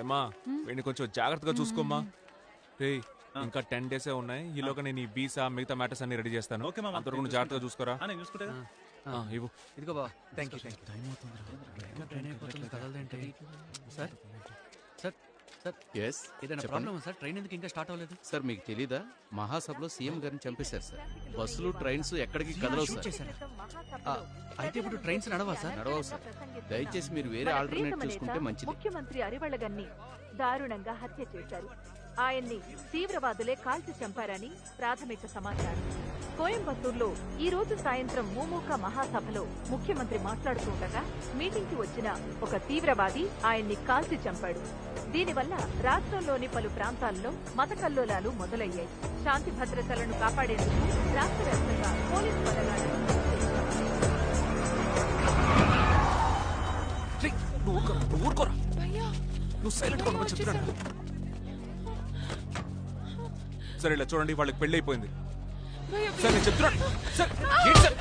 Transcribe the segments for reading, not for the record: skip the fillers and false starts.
ఏమ్మా వీడిని కొంచెం జాగ్రత్తగా చూసుకోమ్మా. రే ఇంకా 10 డేసే ఉన్నాయి. ఈలోగా నేను ఈ వీసా మిగతా మ్యాటర్స్ అన్ని రెడీ చేస్తాను. అంతవరకు జాగ్రత్తగా చూసుకోరా. ఇవ్వు. ఇదిగో బావ. Thank you. టైం అవుతుంది. ట్రైన్ అయిపోతుంది. కదలదేంటి సార్? సార్ సార్ ఎస్ ఏదైనా ప్రాబ్లమ్ సార్? ట్రైన్ ఎందుకు ఇంకా స్టార్ట్ అవ్వలేదు సార్? మీకు తెలీదా, మహాసభలో సీఎం గారిని చంపేశారు సార్. బస్సులు ట్రైన్స్ ఎక్కడికి కదలవు సార్. అయితే ఇప్పుడు ట్రైన్స్ నడవా సార్? నడవవు సార్. దయచేసి మీరు వేరే ఆల్టర్నేట్ చూసుకుంటే మంచిది. ముఖ్యమంత్రి అరివళ్ళగన్ని దారుణంగా హత్య చేశారు. ఆయన్ని తీవ్రవాదులే కాల్చి చంపారని ప్రాథమిక సమాచారం. కోయంబత్తూరులో ఈ రోజు సాయంత్రం మూమూక మహాసభలో ముఖ్యమంత్రి మాట్లాడుతుండగా మీటింగ్ కి వచ్చిన ఒక తీవ్రవాది ఆయన్ని కాల్చి చంపాడు. దీనివల్ల రాష్ట్రంలోని పలు ప్రాంతాల్లో మత కల్లోలాలు మొదలయ్యాయి. శాంతి భద్రతలను కాపాడేందుకు రాష్ట్ర వ్యాప్తంగా పోలీసు బలగాలను సరే ఇలా చూడండి, వాళ్ళకి పెళ్లి అయిపోయింది. సార్ నేను చెప్తున్నాను సార్. ఏంటి సార్?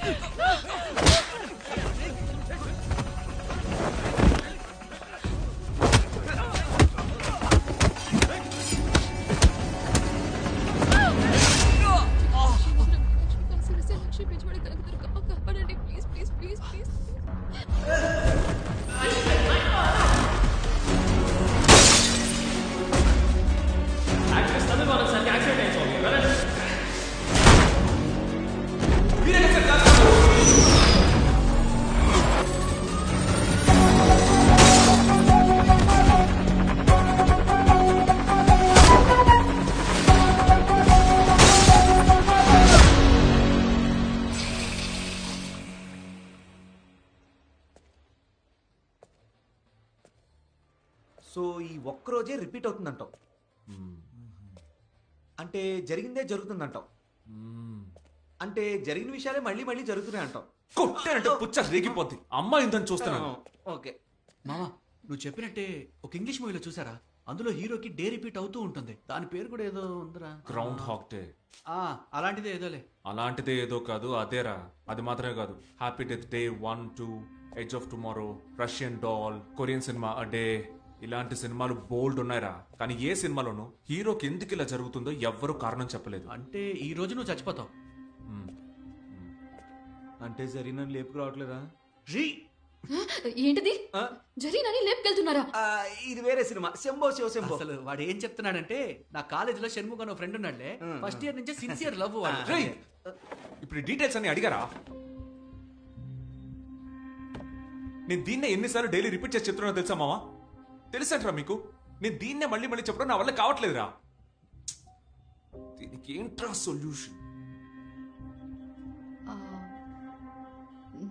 సో ఈ ఒక్కరోజే రిపీట్ అవుతుందంటావు? అంటే జరిగిందే జరుగుతుందంటావు? అంటే జరిగిన విషయాలే మళ్ళీ మళ్ళీ జరుగుతున్నాయి అంటావు? కొట్టానంటే పుచ్చ రేగిపోద్ది. అమ్మాయి ఇందని చూస్తున్నాను. ఓకే మామా, నువ్వు చెప్పినట్టే ఒక ఇంగ్లీష్ మూవీలో చూసారా? అందులో హీరోకి డే రిపీట్ అవుతూ ఉంటుంది. దాని పేరు కూడా ఏదో ఉందిరా. Groundhog day. అలాంటిదే ఏదోలే. అలాంటిదే ఏదో కాదు, అదేరా. అది మాత్రమే కాదు, happy death day 1, 2, edge of tomorrow, Russian doll, Korean సినిమా అ డే, ఇలాంటి సినిమాలు బోల్డ్ ఉన్నాయిరా. కానీ ఏ సినిమాలోనూ హీరోకి ఎందుకు ఇలా జరుగుతుందో ఎవ్వరూ కారణం చెప్పలేదు. అంటే ఈ రోజు నువ్వు చచ్చిపోతావు. అంటే జరిగిన లేపుకు రావట్లేదా? ఏంటిది? జరీనని లేపుకెళ్తున్నారా? ఇది వేరే సినిమా, శంభో శివ శంభో. అసలు వాడు ఏం చెప్తున్నాడంటే, నా కాలేజీలో షణ్ముఖ్ అనే ఫ్రెండ్ ఉన్నాడులే, ఫస్ట్ ఇయర్ నుంచి సిన్సియర్ లవ్ వాడు. ఇప్పుడు డీటెయిల్స్ అన్ని అడిగారా? నేను దీన్నే ఎన్నిసార్లు డైలీ రిపీట్ చేసి చెప్తున్నా తెలుసా మావా? తెలుసంటారా మీకు? నేను దీన్నే మళ్ళీ మళ్ళీ చెప్పడం నా వల్ల కావట్లేదురా. దీనికి ఏంట్రా సొల్యూషన్?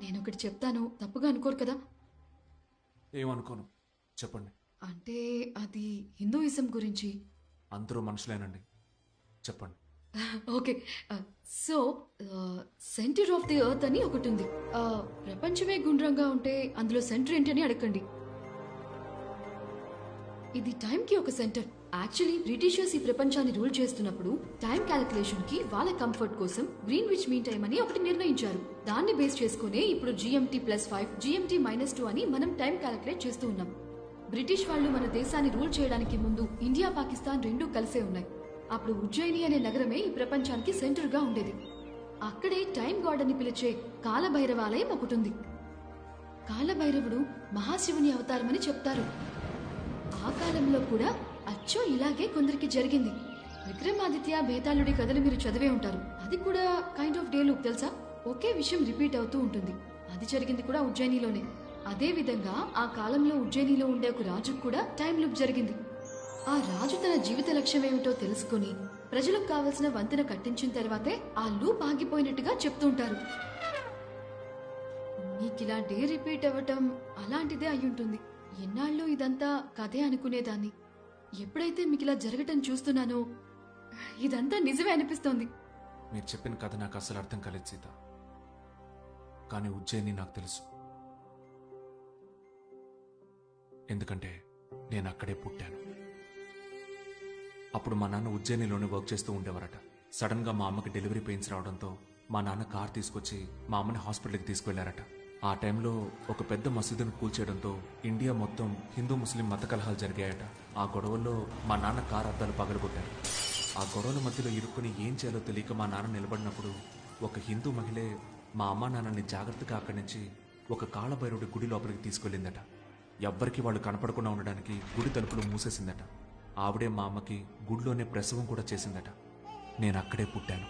నేను ఒకటి చెప్తాను, తప్పుగా అనుకోరు కదా? ఏమనుకోను, చెప్పండి. అంటే అది హిందూయిజం గురించి. అందరూ మనుషులేనండి, చెప్పండి. Okay, so centre of the earth అని ఒకటి ఉంది. ప్రపంచమే గుండ్రంగా ఉంటే అందులో సెంటర్ ఏంటి అని అడగండి. ఇది టైంకి ఒక సెంటర్. యాక్చువల్లీ బ్రిటిషర్స్ ఈ ప్రపంచాన్ని రూల్ చేస్తున్నప్పుడు టైం క్యాలిక్యులేషన్ కి వాళ్ళ కంఫర్ట్ కోసం గ్రీన్విచ్ మీన్ టైం అని ఒకటి నిర్ణయించారు. దాన్ని బేస్ చేసుకునే ఇప్పుడు GMT+5, GMT-2 అని మనం టైం క్యాలిక్యులేట్ చేస్తూ ఉన్నాం. బ్రిటిష్ వాళ్ళు మన దేశాన్ని రూల్ చేయడానికి ముందు ఇండియా, పాకిస్తాన్ రెండూ కలిసే ఉన్నాయి. అప్పుడు ఉజ్జయిని అనే నగరమే ఈ ప్రపంచానికి సెంటర్ గా ఉండేది. అక్కడే టైం గాడ్ అని పిలిచే కాలభైరవాలయం ఒకటి ఉంది. కాలభైరవుడు మహాశివుని అవతారమని చెప్తారు. ఆ కాలంలో కూడా అచ్చో ఇలాగే కొందరికి జరిగింది. విక్రమాదిత్య, బేతాళుడి కథలు మీరు చదివే ఉంటారు. అది కూడా కైండ్ ఆఫ్ డే లూప్, తెలుసా? ఒకే విషయం రిపీట్ అవుతూ ఉంటుంది. అది జరిగింది కూడా ఉజ్జయినిలోనే. అదే విధంగా ఆ కాలంలో ఉజ్జయినిలో ఉండే ఒక రాజుకు కూడా టైం లూప్ జరిగింది. ఆ రాజు తన జీవిత లక్ష్యం ఏమిటో తెలుసుకుని ప్రజలకు కావలసిన వంతెన కట్టించిన తర్వాతే ఆ లూప్ ఆగిపోయినట్టుగా చెప్తుంటారు. మీకిలా డే రిపీట్ అవ్వటం అలాంటిదే అయ్యుంటుంది. ఎన్నాళ్ళు ఇదంతా కథే అనుకునేదాన్ని. ఎప్పుడైతే మీకు ఇలా జరగటం చూస్తున్నానో ఇదంతా నిజమే అనిపిస్తోంది. మీరు చెప్పిన కథ నాకు అసలు అర్థం కాలేదు సీత. కానీ ఉజ్జయిని నాకు తెలుసు. ఎందుకంటే నేను అక్కడే పుట్టాను. అప్పుడు మా నాన్న ఉజ్జయినిలోనే వర్క్ చేస్తూ ఉండేవారట. సడన్ గా మా అమ్మకి డెలివరీ పెయిన్స్ రావడంతో మా నాన్న కార్ తీసుకొచ్చి మా అమ్మని హాస్పిటల్కి తీసుకువెళ్లారట. ఆ టైంలో ఒక పెద్ద మసీదును కూల్చేయడంతో ఇండియా మొత్తం హిందూ ముస్లిం మత కలహాలు జరిగాయట. ఆ గొడవల్లో మా నాన్న కారు అద్దాలు పగలగొట్టారు. ఆ గొడవల మధ్యలో ఇరుక్కుని ఏం చేయాలో తెలియక మా నాన్న నిలబడినప్పుడు ఒక హిందూ మహిళే మా అమ్మా నాన్నని జాగ్రత్తగా అక్కడి నుంచి ఒక కాళభైరవుడి గుడి లోపలికి తీసుకెళ్ళిందట. ఎవ్వరికి వాళ్ళు కనపడకుండా ఉండడానికి గుడి తలుపులు మూసేసిందట. ఆవిడే మా అమ్మకి గుడిలోనే ప్రసవం కూడా చేసిందట. నేను అక్కడే పుట్టాను.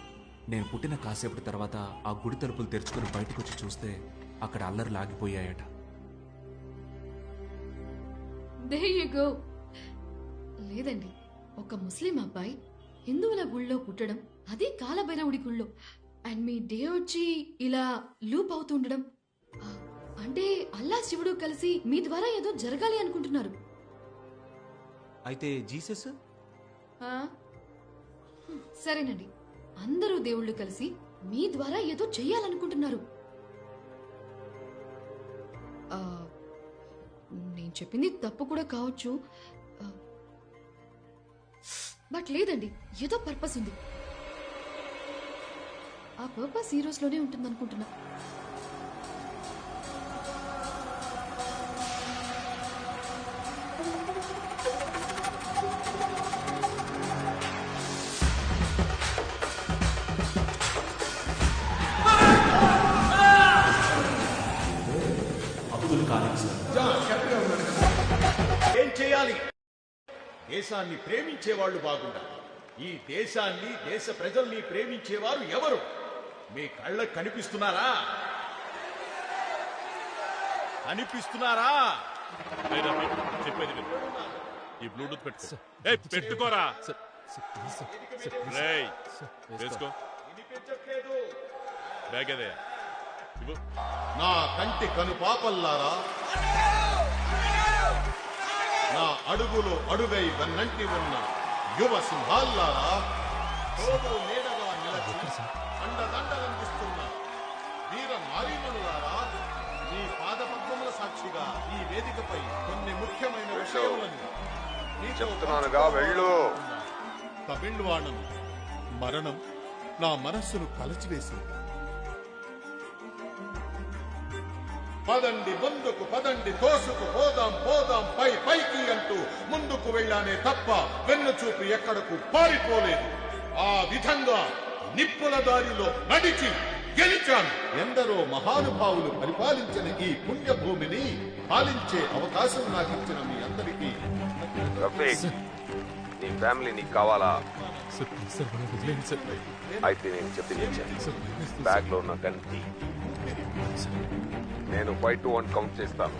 నేను పుట్టిన కాసేపటి తర్వాత ఆ గుడి తలుపులు తెరుచుకుని బయటకు వచ్చి చూస్తే అక్కడ అల్లరి లాగిపోయాయట. There you go. లేదండి, ఒక ముస్లిం అబ్బాయి హిందువుల గుళ్ళో పుట్టడం, అది కాలభైరవుడి గుళ్ళో, అండ్ మీ డే వచ్చి ఇలా లూప్ అవుతుండడం, అంటే అల్లా శివుడు కలిసి మీ ద్వారా ఏదో జరగాలి అనుకుంటున్నారు. అయితే జీసస్ ఆ? సరేనండి, అందరూ దేవుళ్ళు కలిసి మీ ద్వారా ఏదో చెయ్యాలనుకుంటున్నారు. ఆ, నేను చెప్పింది తప్పు కూడా కావచ్చు, బట్ లేదండి, ఏదో పర్పస్ ఉంది. ఆ పర్పస్ ఈ రోజులోనే ఉంటుంది అనుకుంటున్నా. అబ్దుల్ ఖాలిక్ సార్. ఏం చేయాలి? దేశాన్ని ప్రేమించేవాళ్ళు బాగుండాలి. ఈ దేశాన్ని, దేశ ప్రజల్ని ప్రేమించేవారు ఎవరు? మీ కళ్ళకు కనిపిస్తున్నారా? కనిపిస్తున్నారా? చెప్పేది విను. ఈ బ్లూటూత్ పెట్టుకో. ఏయ్, పెట్టుకోరా. రేయ్, వేసుకో. వినిపించట్లేదు. బ్యాగ్ అదే ఇవ్వు. నా కంటి కనుపాపల్లారా, నా అడుగులో అడుగై వెన్నంటి ఉన్న యువ సింహాల్లారా, తోడు నీడగా నిలచి అండదండలందిస్తున్న వీర నారీమణులారా, మీ పాదపద్మముల సాక్షిగా ఈ వేదికపై కొన్ని ముఖ్యమైన విషయములను చెప్తున్నానుగా వెళ్ళు. తమిళవాణం మరణం నా మనస్సును కలచివేసింది. పదండి ముందుకు, పదండి తోసుకు, పోదాం పోదాం పై పైకి అంటూ ముందుకు వెళ్ళానే తప్ప వెన్ను చూపి ఎక్కడకు పారిపోలేదు. ఆ విధంగా నిప్పుల దారిలో నడిచి గెలిచాను. ఎందరో మహానుభావులు పరిపాలించిన ఈ పుణ్యభూమిని పాలించే అవకాశం నాకు ఇచ్చిన మీ అందరికీ రఫీక్, నీ ఫ్యామిలీ నీకు కావాలా? అయితే నేను చెప్పింది బ్యాగ్ లో ఉన్న గన్ తీ. నేను 5 to 1 కౌంట్ చేస్తాను.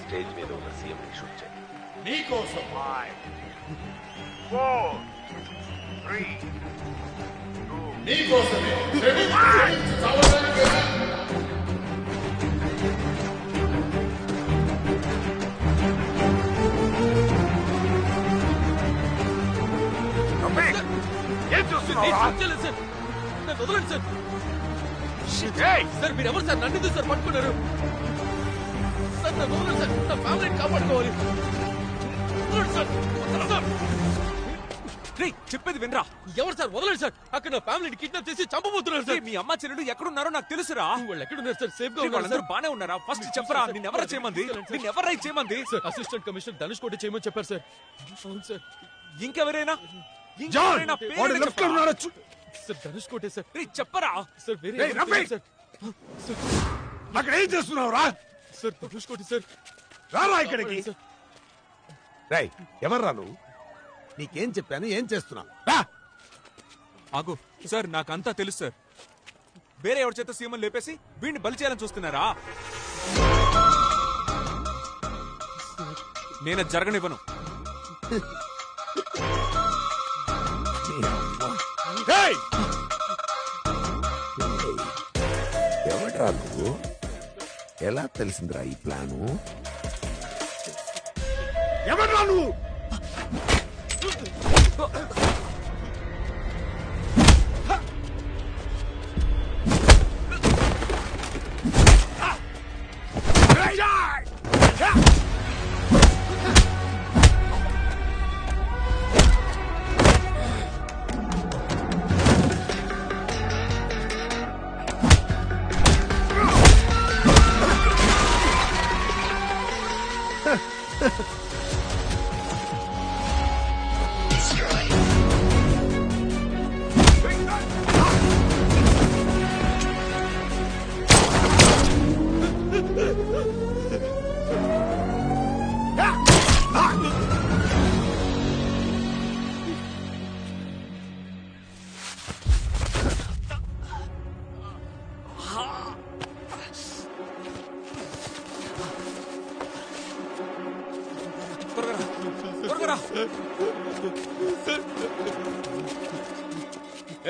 స్టేజ్ మీద ఉన్న సీఎం షూట్ చేయి. మీకోసం 5, 4, 3, 2. మీకోసమే రఫీక్, ఏం చూస్తున్నావురా? వదలండి సార్. సార్ మీరు ఎవరు సార్? నన్ను సార్ పట్టుకున్నారు సార్. నా వదలండి సార్, నా ఫ్యామిలీని కాపాడుకోవాలి సార్. చెప్పేది వినరా. ఎవరు సార్? వదలండి సార్. అక్కడ నా ఫ్యామిలీని కిడ్నాప్ చేసి చంపబోతున్నారు సార్. మీ అమ్మ చెల్లెలు ఎక్కడున్నారో నాకు తెలుసురా. వాళ్ళు ఎక్కడున్నారు సార్? సేఫ్ గా వాళ్ళందరూ బానే ఉన్నారా? ఫస్ట్ చెప్పరా, నిన్నెవరా చేయమంది? నిన్నెవరా చేయమంది? అసిస్టెంట్ కమిషనర్ ధనుష్ కోటి చేయమని చెప్పారు సార్. అవును సార్. ఇంకెవరైనా? సార్ ధనుష్ కోటే సార్. చెప్పరా సార్. వేరే సార్. అక్కడ ఏం చేస్తున్నావురా? సార్ ధనుష్ కోటి సార్. రారా ఇక్కడికి. రై, ఎవర్రా నువ్వు? నీకేం చెప్పాను, ఏం చేస్తున్నావు? ఆగు సార్, నాకంతా తెలుసు సార్. వేరే ఎవరి చేత సీఎం లేపేసి వీడిని బలి చేయాలని చూస్తున్నారా? నేను జరగనివ్వను. ఎవడ్రా నువ్వు? ఎలా తెలిసిందిరా ఈ ప్లాను? ఎవడ్రా నువ్వు?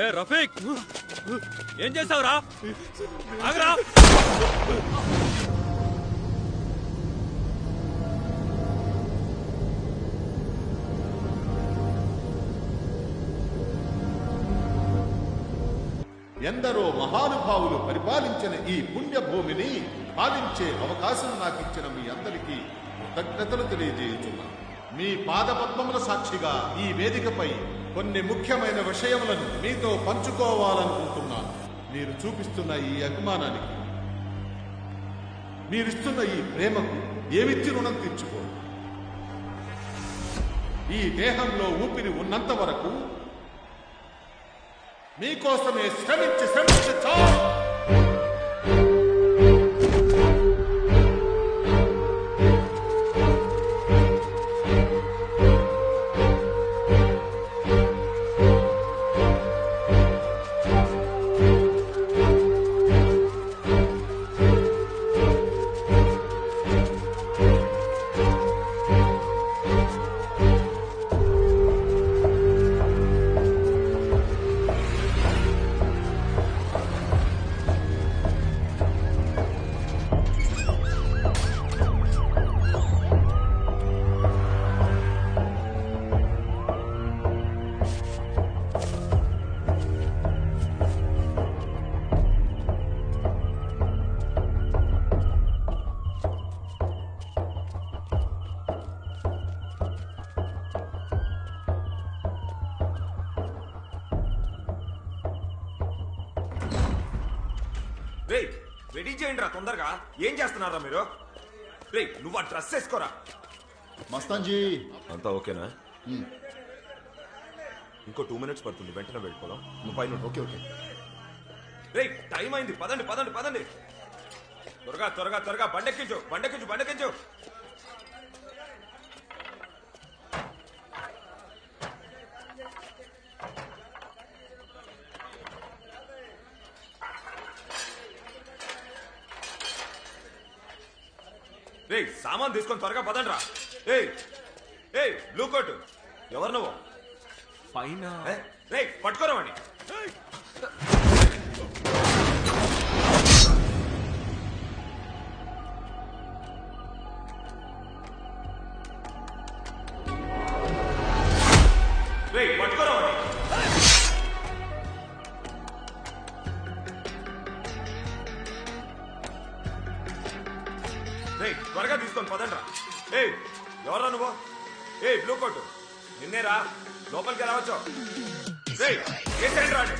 ఏ రఫీక్, ఏం చేసావురా? ఆగరా! ఎందరో మహానుభావులు పరిపాలించిన ఈ పుణ్యభూమిని పాలించే అవకాశం నాకు ఇచ్చిన మీ అందరికీ కృతజ్ఞతలు తెలియజేయుచున్నాను. మీ పాదపద్మముల సాక్షిగా ఈ వేదికపై కొన్ని ముఖ్యమైన విషయములను మీతో పంచుకోవాలనుకుంటున్నాను. మీరు చూపిస్తున్న ఈ అభిమానానికి, మీరిస్తున్న ఈ ప్రేమకు ఏమిచ్చి రుణం తీర్చుకో. ఈ దేహంలో ఊపిరి ఉన్నంత వరకు మీకోసమే శ్రమించి చాలు. రెడీ చేయండి రా తొందరగా. ఏం చేస్తున్నారా మీరు? రే నువ్వు ఆ డ్రెస్ వేసుకోరా. మస్తాన్జీ అంతా ఓకేనా? ఇంకో 2 minutes పడుతుంది, వెంటనే వెళ్ళిపోదాం. నువ్వు పైన. Okay okay. రే టైం అయింది, పదండి పదండి పదండి. త్వరగా త్వరగా త్వరగా బండెక్కించు బండెక్కించు బండెక్కించు. రే సామాన్ తీసుకొని త్వరగా పదండి రా. ఏ బ్లూ కోట్ ఎవరు నువ్వు? పైన రే పట్టుకోరావండి. రే పట్టుకోరావండి. రే త్వరగా తీసుకొని పదండ్రా. ఎవరా నువ్వు? బ్లూ కోట్ నిన్నేరా, లోపలికి ఎలా వచ్చావు? రే ఏంటండి రాండి.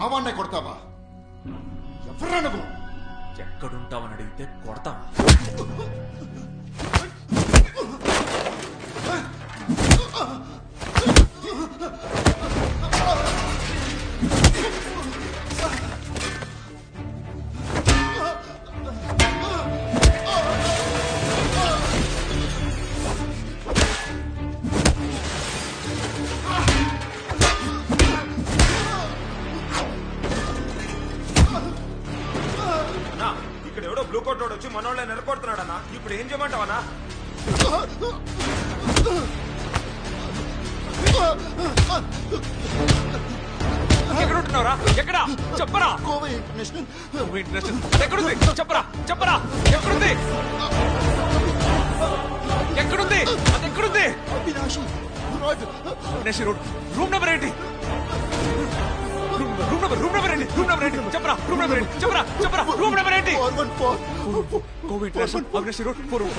బావాన్నే కొడతావా? ఎవర్రా నువ్వు? ఎక్కడుంటావని అడిగితే కొడతా. ఇక్కడ ఎవడో బ్లూ కోట్ వచ్చి మనోళ్ళ నిలబడుతున్నాడన్నా. ఇప్పుడు ఏం చేయమంటావన్నా? ఎక్కడ ఉంటున్నావురా? ఎక్కడా చెప్పరా? ఎక్కడుంది చెప్పరా? చెప్పరా ఎక్కడుంది? ఎక్కడుంది? అది ఎక్కడుంది? రూమ్ నెంబర్ ఏంటి? రూమ్ నెంబర్ ఏంటి? చెప్పరా? రూమ్ నెంబర్ ఏంటి? చెప్పరా? రూమ్ నెంబర్ ఏంటి? అగ్నేష్ రోడ్ 4.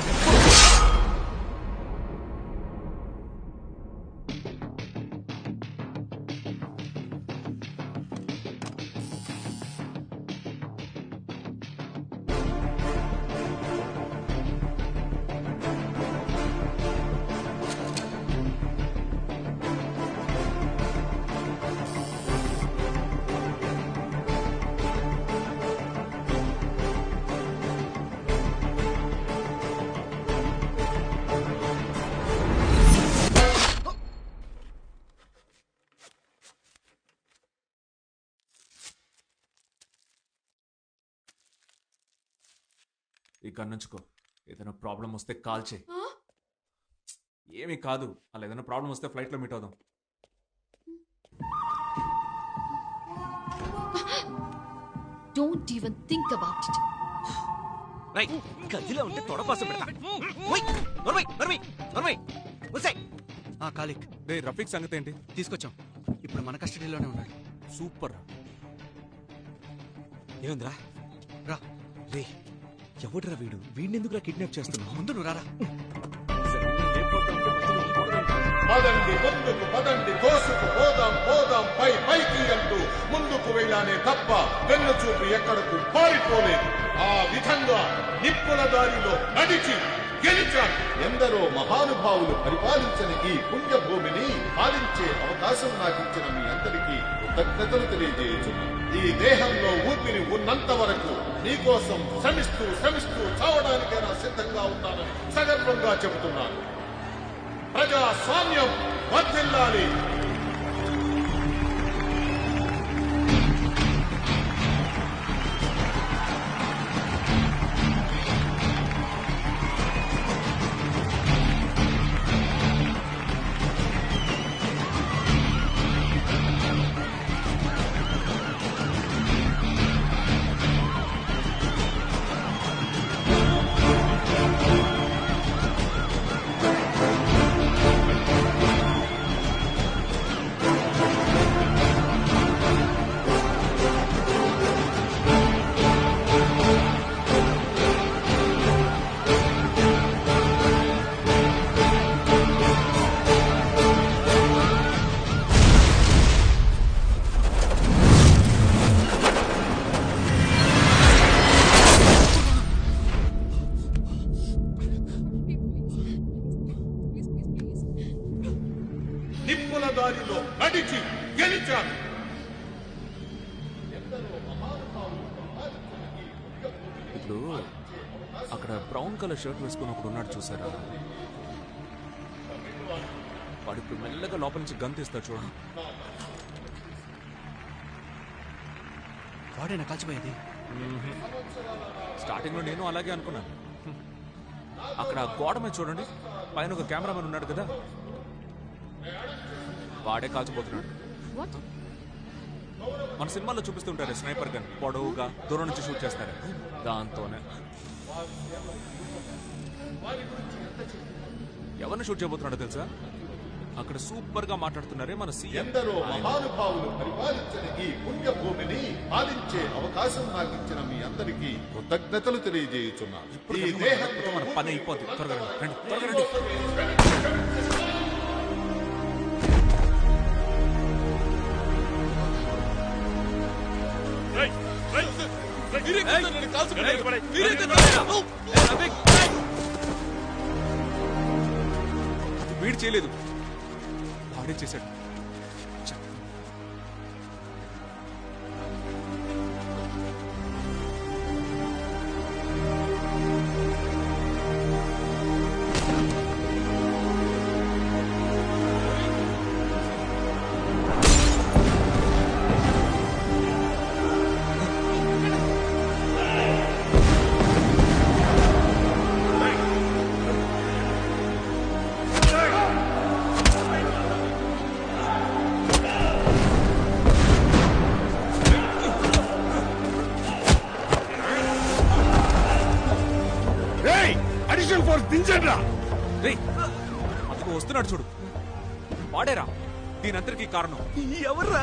ఈ గన్నుంచుకో. ఏదైనా ప్రాబ్లం వస్తే కాల్ చేయి. ఏమీ కాదు. అలా ఏదైనా ప్రాబ్లం వస్తే ఫ్లైట్లో మీట్ అవుదాం. Don't even think about it. గదిలో ఉంటే తొడపాసం పెడతా. కాలిక్ రే రఫీక్ సంగతి ఏంటి? తీసుకొచ్చాం. ఇప్పుడు మన కస్టడీలోనే ఉన్నాడు. సూపర్. ఏముందిరా? రా రే, ఎవడ్రా వీడు? వీడినెందుకురా కిడ్నాప్ చేస్తున్నావు? ముందు నువ్వు రారా. పదండి ముందుకు, పదండి తోసుకు పోదాం, పోదాం పై పైకి అంటూ ముందుకు వెళ్ళానే తప్ప వెన్ను చూపి ఎక్కడకు పారిపోలేదు. ఆ విధంగా నిప్పుల దారిలో నడిచి గెలిచాను. ఎందరో మహానుభావులు పరిపాలించిన ఈ పుణ్యభూమిని పాలించే అవకాశం నాకిచ్చిన మీ అందరికీ కృతజ్ఞతలు తెలియజేయుచున్నాను. ఈ దేహంలో ఊపిరి ఉన్నంత వరకు నీకోసం శ్రమిస్తూ చావడానికైనా సిద్ధంగా ఉన్నానని సగర్వంగా చెబుతున్నాను. ప్రజాస్వామ్యం వర్ధిల్లాలి. నిప్పుల దారిలో నడిచి గెలిచాను. ఇప్పుడు అక్కడ బ్రౌన్ కలర్ షర్ట్ వేసుకుని ఒకడు ఉన్నాడు చూసారా? వాడు ఇప్పుడు మెల్లగా లోపల నుంచి గన్ తీస్తాడు చూడండి. వాడేనా కాల్చిపోయేది? స్టార్టింగ్ లో నేను అలాగే అనుకున్నాను. అక్కడ గోడ మీద చూడండి, పైన ఒక కెమెరామెన్ ఉన్నాడు కదా, వాడే కాల్చిపోతున్నాడు. మన సినిమాల్లో చూపిస్తుంటారు స్నైపర్ గన్, పొడవుగా దూరం నుంచి షూట్ చేస్తారు. దాంతోనే ఎవరిని షూట్ చేయబోతున్నాడో తెలుసా? అక్కడ సూపర్ గా మాట్లాడుతున్నారే మన సీఎం. ఎందరో మహానుభావులు పరిపాలించిన ఈ పుణ్యభూమిని పాలించే అవకాశం నాకు ఇచ్చిన మీ అందరికీ కృతజ్ఞతలు తెలియజేయుచున్నాను. ఈ దేహంలో మన పని అయిపోద్ది. త్వరగా రండి, త్వరగా రండి. మీరే కదా నన్ను కాల్చుకున్నారు. మీరే కదా. వీడు చేయలేదు, వాడే చేశాడు. అడిషనల్ ఫోర్స్ దించండి రా. అందుకు వస్తున్నాడు చూడు, వాడేరా దీని అంతటికీ కారణం. ఎవర్రా?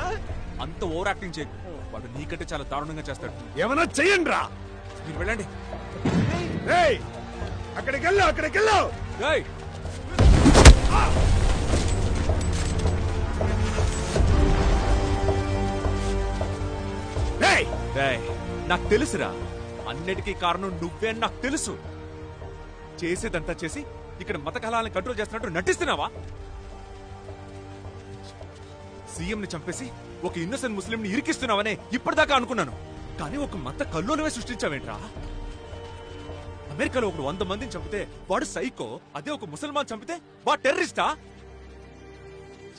అంత ఓవర్ యాక్టింగ్ చేయకు, వాడు నీకంటే చాలా దారుణంగా చేస్తాడు. ఏమన్నా చెయ్యండి రా. మీరు వెళ్ళండి. అక్కడికి వెళ్ళావు, అక్కడికి వెళ్ళావు. నాకు తెలుసురా, అన్నిటికీ కారణం నువ్వే అని నాకు తెలుసు. చేసేదంతా చేసి ఇక్కడ మత కళాలను కంట్రోల్ చేస్తున్నట్టు నటిస్తున్నావా? సీఎం ని చంపేసి ఒక ఇన్నోసెంట్ ముస్లిం ని ఇరికిస్తున్నావనే ఇప్పటిదాకా అనుకున్నాను, కానీ ఒక మత కల్లోలమే సృష్టించావేంట్రా? అమెరికాలో ఒకడు 100 మందిని చంపితే వాడు సైకో, అదే ఒక ముసల్మాన్ చంపితే వాడు టెర్రరిస్టా?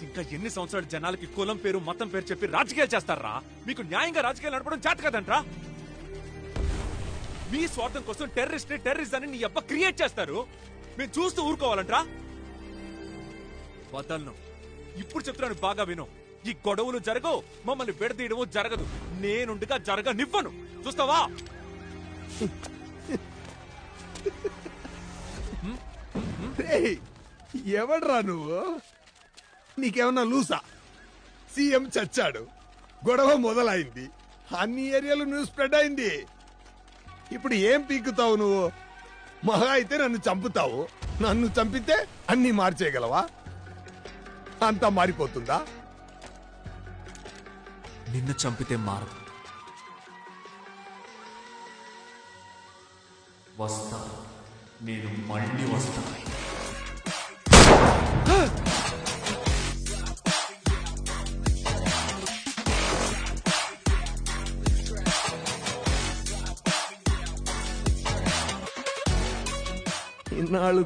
ఇంకా ఎన్ని సంవత్సరాలు జనాలకి కులం పేరు మతం పేరు చెప్పి రాజకీయాలు చేస్తారా? మీకు న్యాయంగా రాజకీయాలు నడపడం చేత కదంట్రా? మీ స్వార్థం కోసం టెర్రరిస్ట్ అని నీ అబ్బ క్రియేట్ చేస్తారు. మేము చూస్తూ ఊరుకోవాలంట్రా? వదలను. ఇప్పుడు చెప్తున్నాను, బాగా విను. ఈ గొడవలు జరగవు, మమ్మల్ని విడదీయడము జరగదు. నేనుండగా జరగనివ్వను. చూస్తావా? ఎవడ్రా నువ్వు? నీకేమన్నా లూసా? సీఎం చచ్చాడు, గొడవ మొదలైంది, అన్ని ఏరియాలో న్యూస్ స్ప్రెడ్ అయింది. ఇప్పుడు ఏం పీకుతావు నువ్వు? మహా అయితే నన్ను చంపుతావు. నన్ను చంపితే అన్ని మార్చేయగలవా? అంతా మారిపోతుందా? నిన్ను చంపితే మారదు. వస్తా, నేను మళ్ళీ వస్తా. ఇన్నాళ్ళు